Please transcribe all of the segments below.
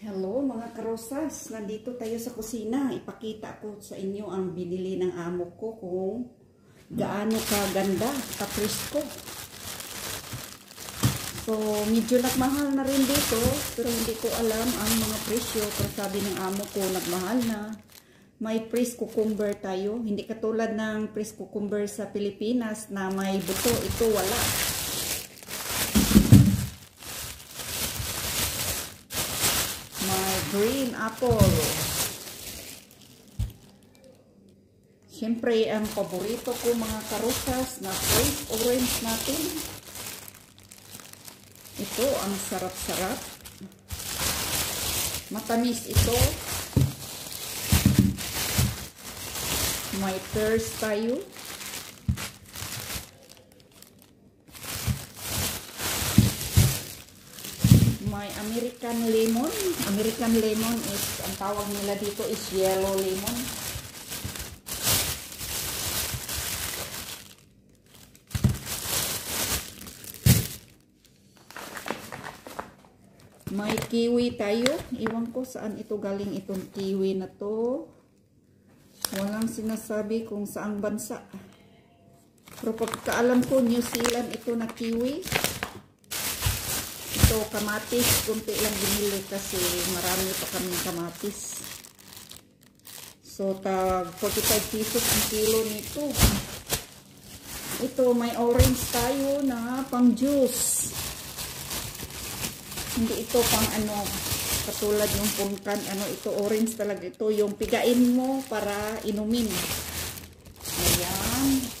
Hello mga karosas, nandito tayo sa kusina. Ipakita ko sa inyo ang binili ng amo ko kung gaano kaganda, kapresko. So, medyo nagmahal na rin dito, pero hindi ko alam ang mga presyo. Pero sabi ng amo ko, nagmahal na. May fresh cucumber tayo. Hindi katulad ng fresh cucumber sa Pilipinas na may buto. Ito wala. Green apple. Siyempre, ang paborito ko mga karosas na fresh orange natin. Ito, ang sarap-sarap. Matamis ito. May pears tayo. May American lemon. American lemon is, ang tawag nila dito is yellow lemon. May kiwi tayo. Iwan ko saan ito galing itong kiwi na to. Walang sinasabi kung saang bansa. Pero pagkaalam ko, New Zealand ito na kiwi. Ito, kamatis. Kunti lang binili kasi marami pa kaming kamatis. So, tag 45 pesos ang kilo nito. Ito, may orange tayo na pang juice. Hindi ito pang ano, katulad yung punkan. Ano, ito orange talaga. Ito yung pigain mo para inumin. Ayan.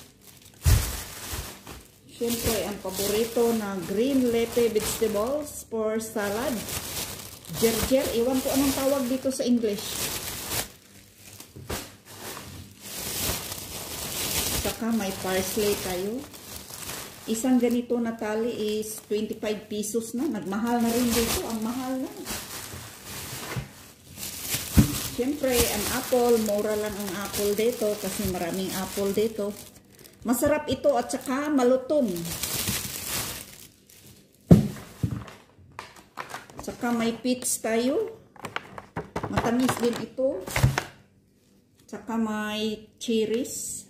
Siyempre, ang paborito na green leafy vegetables for salad. Gerger. Iwan ko anong tawag dito sa English. Saka may parsley tayo. Isang ganito na tali is 25 pesos na. Nagmahal na rin dito. Ang mahal na. Siyempre, ang apple. Mura lang ang apple dito kasi maraming apple dito. Masarap ito at saka malutong. Saka may peach tayo. Matamis din ito. Saka may cherries.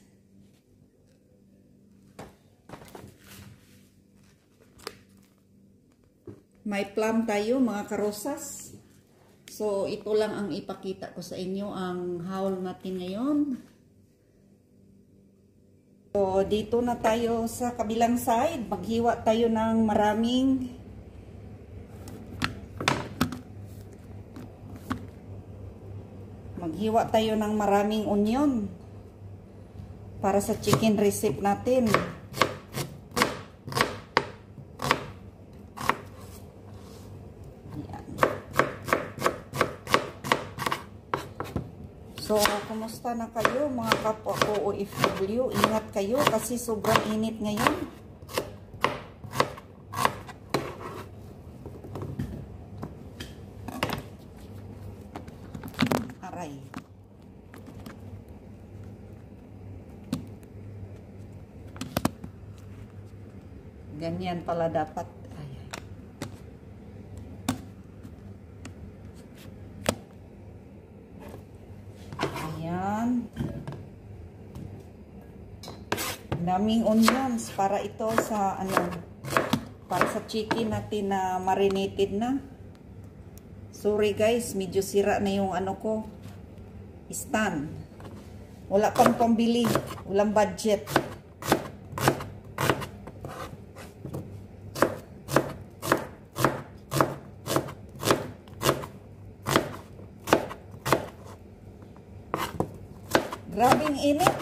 May plum tayo mga karosas. So ito lang ang ipakita ko sa inyo ang haul natin ngayon. So, dito na tayo sa kabilang side. Maghiwa tayo ng maraming onion para sa chicken recipe natin. Ayan. So, kumusta na kayo mga kapwa ko OFW? Ingat kayo kasi sobrang init ngayon. Aray. Ganyan pala dapat. Ayan. Daming onions para ito sa ano, para sa chicken natin na marinated na. Sorry guys, medyo sira na yung ano ko, stand. Wala pang pambili, walang budget. Grabing init.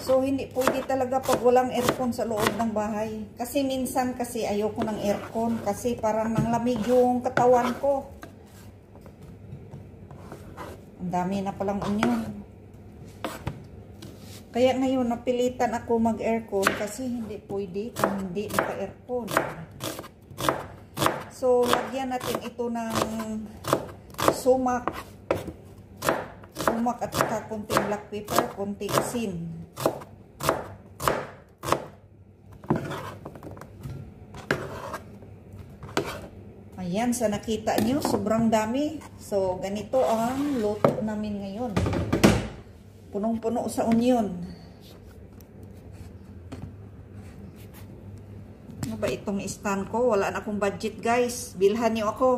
So, hindi pwede talaga pag walang aircon sa loob ng bahay. Kasi minsan kasi ayoko ng aircon kasi parang nanglamig yung katawan ko. Ang dami na palang onion. Kaya ngayon napilitan ako mag-aircon kasi hindi pwede kung hindi naka-aircon. So, lagyan natin ito ng sumak. Sumak at saka konting black pepper, konting asin. Ayan, sa nakita nyo, sobrang dami. So, ganito ang luto namin ngayon. Punong-puno sa onion. Ano ba itong stand ko? Wala na akong budget, guys. Bilhan nyo ako.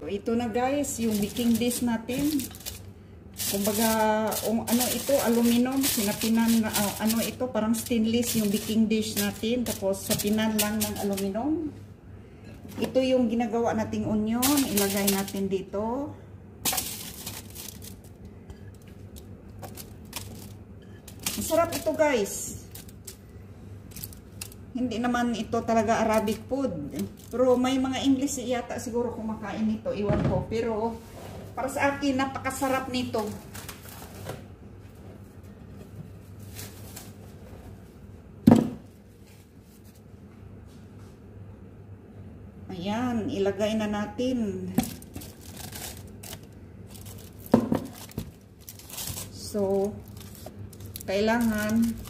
Ito na guys, yung baking dish natin. Kumbaga, ano ito, aluminum, sinapinan na, ano ito, parang stainless yung baking dish natin. Tapos, sapinan lang ng aluminum. Ito yung ginagawa nating onion. Ilagay natin dito. Masarap ito guys. Hindi naman ito talaga Arabic food. Pero may mga English yata siguro kumakain nito. Iwan ko. Pero para sa akin, napakasarap nito. Ayan, ilagay na natin. So, kailangan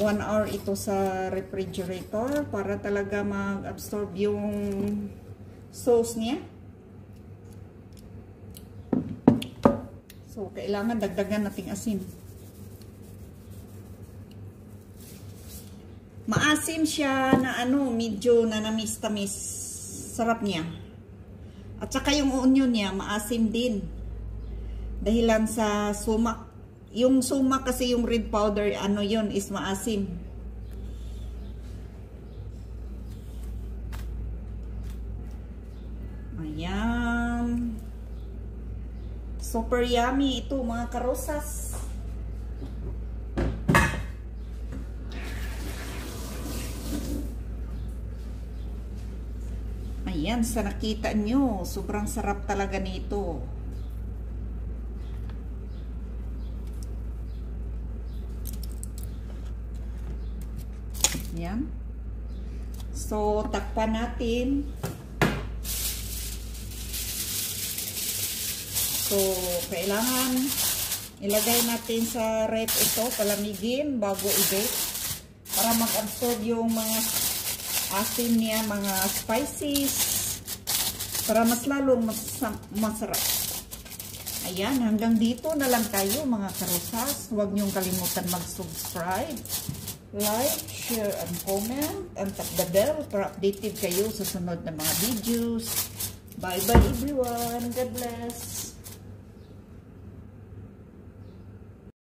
1 hour ito sa refrigerator para talaga mag-absorb yung sauce niya. So, kailangan dagdagan nating asin. Maasim siya na ano, medyo nanamis-tamis. Sarap niya. At saka yung onion niya, maasim din. Dahilan sa sumak. Yung sumak kasi yung red powder, ano yun, is maasim. Ayan. Super yummy ito mga karosas. Ayan, sa nakita nyo, sobrang sarap talaga nito. Yan. So, takpan natin. So, kailangan ilagay natin sa ref ito, palamigin bago i-bake para mag-absorb yung mga asin niya, mga spices, para mas lalong masarap. Ayan, hanggang dito na lang tayo mga karosas. Huwag niyong kalimutan mag-subscribe, like, share, and comment, and tap the bell para updated kayo sa sunod na mga videos. Bye-bye everyone. God bless.